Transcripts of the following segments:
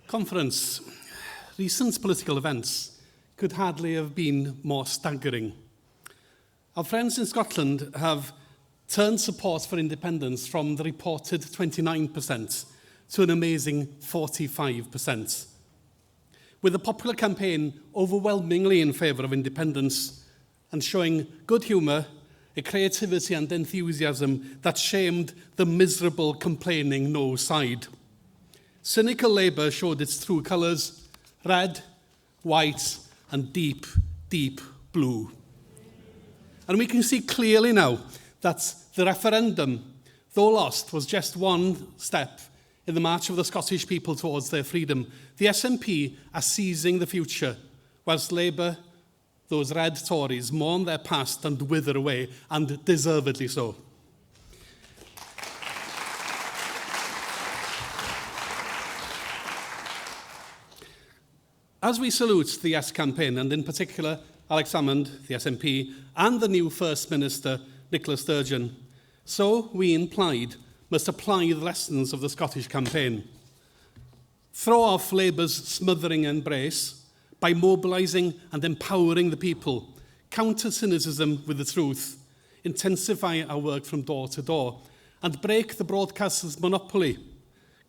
Conference. Recent political events could hardly have been more staggering. Our friends in Scotland have turned support for independence from the reported 29% to an amazing 45%. With the popular campaign overwhelmingly in favour of independence and showing good humour, a creativity and enthusiasm that shamed the miserable complaining no side. Cynical Labour showed its true colours: red, white and deep, deep blue. And we can see clearly now that the referendum, though lost, was just one step in the march of the Scottish people towards their freedom. The SNP are seizing the future, whilst Labour, those red Tories, mourn their past and wither away, and deservedly so. As we salute the Yes campaign, and in particular Alex Salmond, the SNP, and the new First Minister, Nicola Sturgeon, so we in Plaid must apply the lessons of the Scottish campaign. Throw off Labour's smothering embrace by mobilising and empowering the people, counter cynicism with the truth, intensify our work from door to door, and break the broadcasters' monopoly.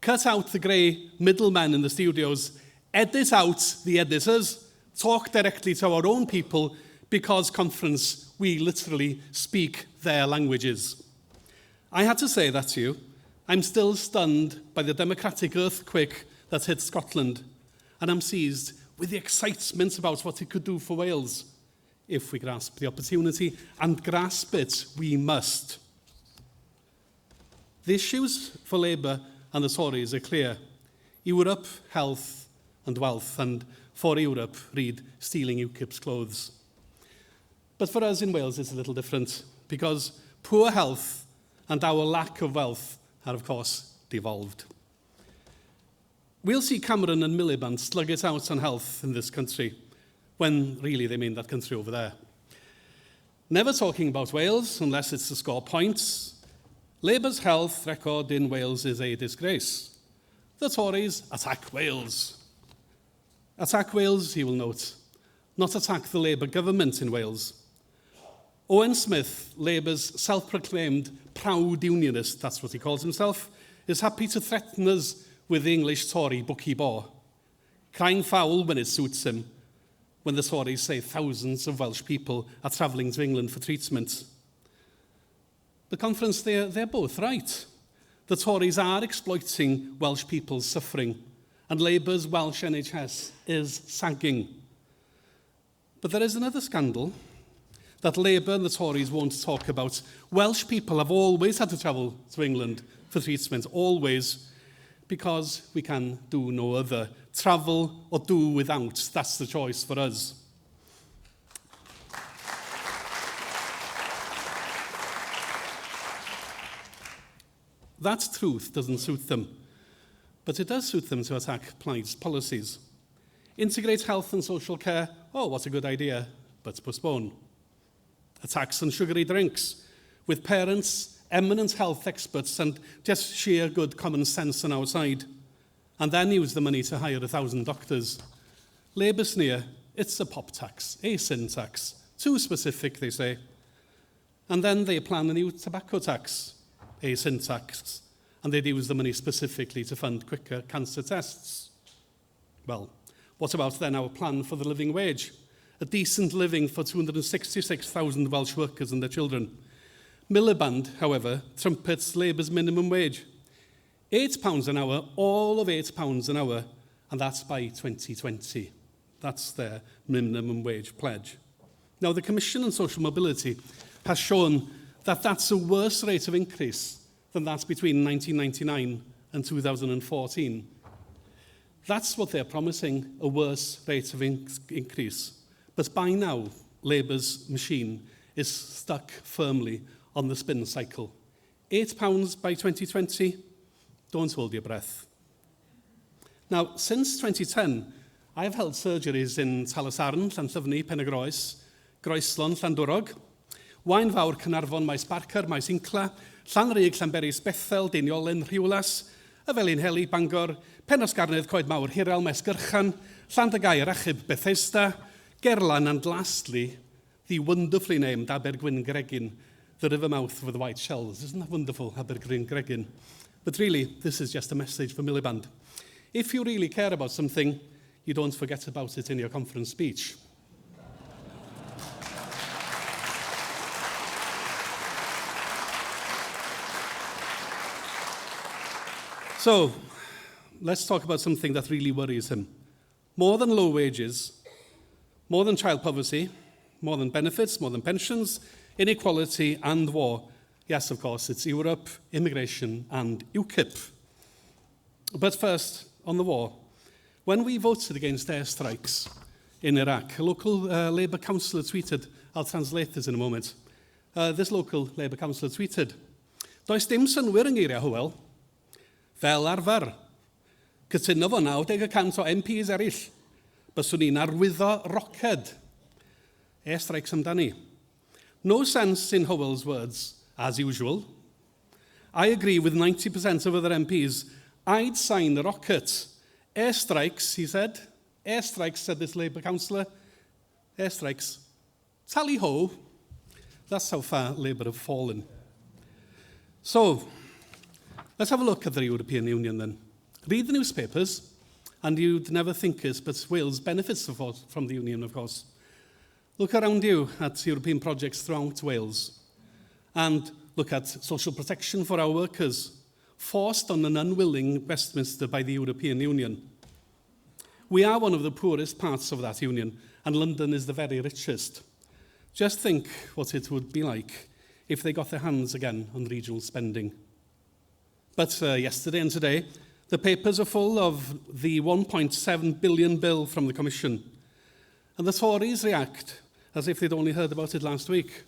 Cut out the grey middlemen in the studios, edit out the editors, talk directly to our own people, because, Conference, we literally speak their languages. I had to say that to you. I'm still stunned by the democratic earthquake that hit Scotland, and I'm seized with the excitement about what it could do for Wales, if we grasp the opportunity, and grasp it we must. The issues for Labour and the Tories are clear: Europe, health and wealth, and for Europe, read stealing UKIP's clothes. But for us in Wales, it's a little different, because poor health and our lack of wealth are, of course, devolved. We'll see Cameron and Miliband slug it out on health in this country, when really they mean that country over there. Never talking about Wales unless it's to score points. Labour's health record in Wales is a disgrace. The Tories attack Wales. Attack Wales, you will note, not attack the Labour government in Wales. Owen Smith, Labour's self-proclaimed proud unionist, that's what he calls himself, is happy to threaten us with the English Tory Bucky Baw, crying foul when it suits him, when the Tories say thousands of Welsh people are travelling to England for treatment. The Conference, they're both right. The Tories are exploiting Welsh people's suffering, and Labour's Welsh NHS is sagging. But there is another scandal that Labour and the Tories won't talk about. Welsh people have always had to travel to England for treatment, always, because we can do no other. Travel or do without, that's the choice for us. That truth doesn't suit them, but it does suit them to attack Plaid's policies. Integrate health and social care, oh, what a good idea, but postpone. Attacks on sugary drinks, with parents, eminent health experts, and just sheer good common sense on our side. And then use the money to hire 1,000 doctors. Labour sneer, it's a pop tax, a sin tax. Too specific, they say. And then they plan a new tobacco tax, a sin tax. And they'd use the money specifically to fund quicker cancer tests. Well, what about then our plan for the living wage? A decent living for 266,000 Welsh workers and their children. Miliband, however, trumpets Labour's minimum wage. £8 an hour, all of £8 an hour, and that's by 2020. That's their minimum wage pledge. Now, the Commission on Social Mobility has shown that that's a worse rate of increase than that between 1999 and 2014. That's what they're promising, a worse rate of increase. But by now, Labour's machine is stuck firmly on the spin cycle. £8 by 2020, don't hold your breath. Now, since 2010, I've held surgeries in Talasarn, Llanllyfni, Penygroes, Groeslon, Llandwrog, Waenfawr, Caernarfon, Maes Barker, Maes Incla, Llanrug, Llanberis, Bethel, Deiniolen, Rhiwlas, y Felin Heli, Bangor, Penosgarnedd, Coed Mawr, Hirel, Mesgyrchan, Llandygair, Achub, Bethesda, Gerlan, and lastly, the wonderfully named Abergwyn Gregin, the river mouth with the white shells. Isn't that wonderful, Abergwyn Gregin? But really, this is just a message for Miliband. If you really care about something, you don't forget about it in your conference speech. So, let's talk about something that really worries him. More than low wages, more than child poverty, more than benefits, more than pensions, inequality and war. Yes, of course, it's Europe, immigration and UKIP. But first, on the war. When we voted against airstrikes in Iraq, a local Labour councillor tweeted, I'll translate this in a moment. This local Labour councillor tweeted, Does dim synwyr yng ngeiriau Hywel, fel arfer, cytuno fo 90% o MPs eraill, byswn ni'n arwyddo roced. Airstrikes amdani. No sense in Hywel's words, as usual. I agree with 90% of other MPs. I'd sign the rocket. Airstrikes, he said. Airstrikes, said this Labour councillor. Airstrikes. Tally-ho. That's how far Labour have fallen. So, let's have a look at the European Union then. Read the newspapers, and you'd never think it, but Wales benefits from the Union, of course. Look around you at European projects throughout Wales, and look at social protection for our workers, forced on an unwilling Westminster by the European Union. We are one of the poorest parts of that union, and London is the very richest. Just think what it would be like if they got their hands again on regional spending. But yesterday and today, the papers are full of the 1.7 billion bill from the Commission, and the Tories react as if they'd only heard about it last week.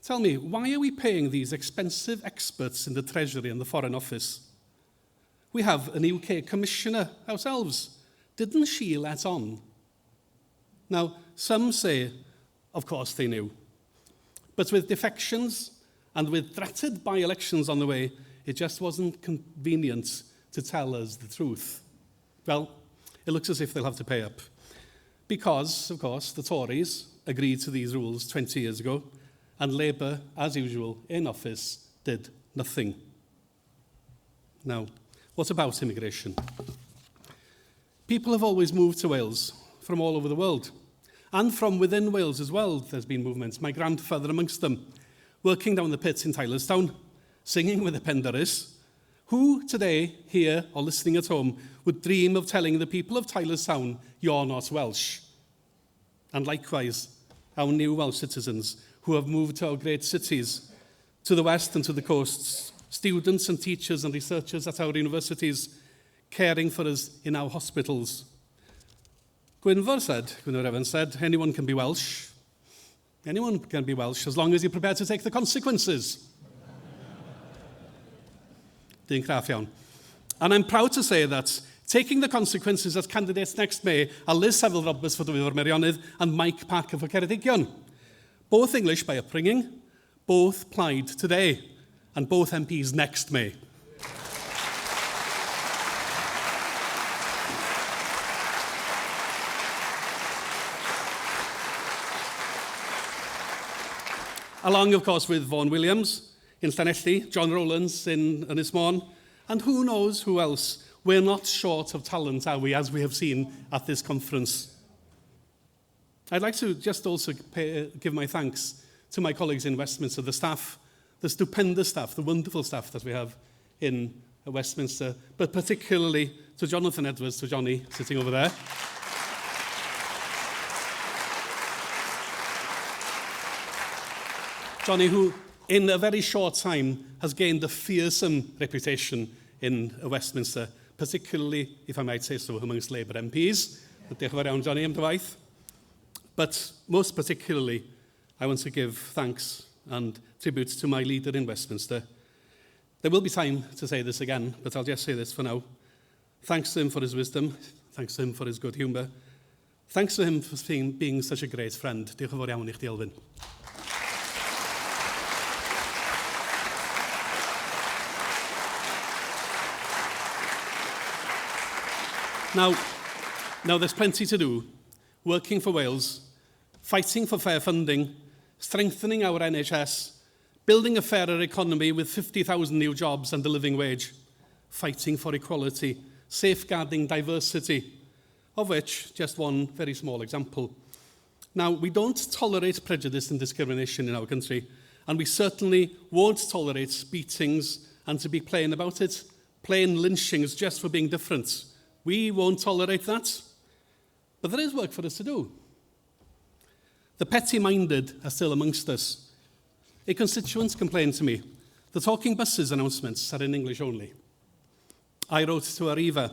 Tell me, why are we paying these expensive experts in the Treasury and the Foreign Office? We have an UK Commissioner ourselves. Didn't she let on? Now, some say, of course they knew. But with defections and with threatened by-elections on the way, it just wasn't convenient to tell us the truth. Well, it looks as if they'll have to pay up. Because, of course, the Tories agreed to these rules 20 years ago, and Labour, as usual, in office, did nothing. Now, what about immigration? People have always moved to Wales from all over the world. And from within Wales as well, there's been movements. My grandfather amongst them, working down the pit in Tylerstown, singing with the Penderys. Who today, here or listening at home, would dream of telling the people of Tylerstown, you're not Welsh? And likewise, our new Welsh citizens who have moved to our great cities, to the west and to the coasts, students and teachers and researchers at our universities, caring for us in our hospitals. Gwynfor Evans said, anyone can be Welsh. Anyone can be Welsh as long as you're prepared to take the consequences. Dyn craff iawn. And I'm proud to say that taking the consequences as candidates next May are Liz Seville-Roberts for Dyfodol Meirionnydd and Mike Parker for Ceredigion. Both English by upbringing, both plied today, and both MPs next May. Along, of course, with Vaughan Williams in Llanelli, John Rowlands in Ynys Môn, and who knows who else. We're not short of talent, are we, as we have seen at this conference. I'd like to just also give my thanks to my colleagues in Westminster, the staff, the stupendous staff, the wonderful staff that we have in Westminster, but particularly to Jonathan Edwards, to Johnny, sitting over there. Johnny, who in a very short time has gained a fearsome reputation in Westminster, particularly, if I might say so, amongst Labour MPs. Diolch yn fawr iawn, Johnny, am dy waith. But most particularly, I want to give thanks and tribute to my leader in Westminster. There will be time to say this again, but I'll just say this for now. Thanks to him for his wisdom. Thanks to him for his good humour. Thanks to him for being such a great friend. Diolch yn fawr iawn I chdi, Elfyn. Now, there's plenty to do. Working for Wales, fighting for fair funding, strengthening our NHS, building a fairer economy with 50,000 new jobs and a living wage, fighting for equality, safeguarding diversity, of which just one very small example. Now, we don't tolerate prejudice and discrimination in our country, and we certainly won't tolerate beatings and, to be plain about it, plain lynchings just for being different. We won't tolerate that. But there is work for us to do. The petty-minded are still amongst us. A constituent complained to me, the talking buses announcements are in English only. I wrote to Araith.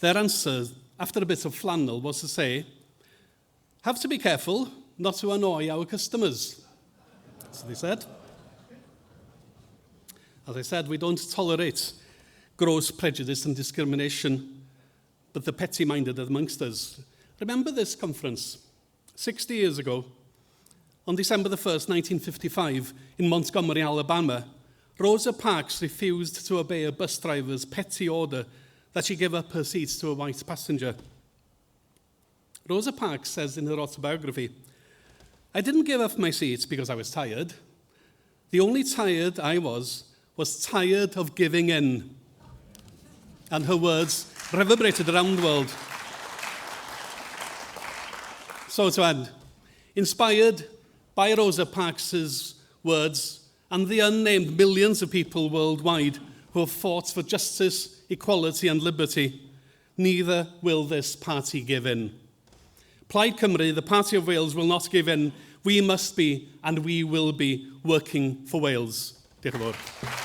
Their answer, after a bit of flannel, was to say, have to be careful not to annoy our customers. That's what they said. As I said, we don't tolerate gross prejudice and discrimination, but the petty-minded are amongst us. Remember this conference, 60 years ago, on December the 1st, 1955, in Montgomery, Alabama, Rosa Parks refused to obey a bus driver's petty order that she give up her seat to a white passenger. Rosa Parks says in her autobiography, I didn't give up my seat because I was tired. The only tired I was tired of giving in. And her words reverberated around the world. So to end, inspired by Rosa Parks' words and the unnamed millions of people worldwide who have fought for justice, equality and liberty, neither will this party give in. Plaid Cymru, the Party of Wales, will not give in. We must be and we will be working for Wales. Diolch yn fawr.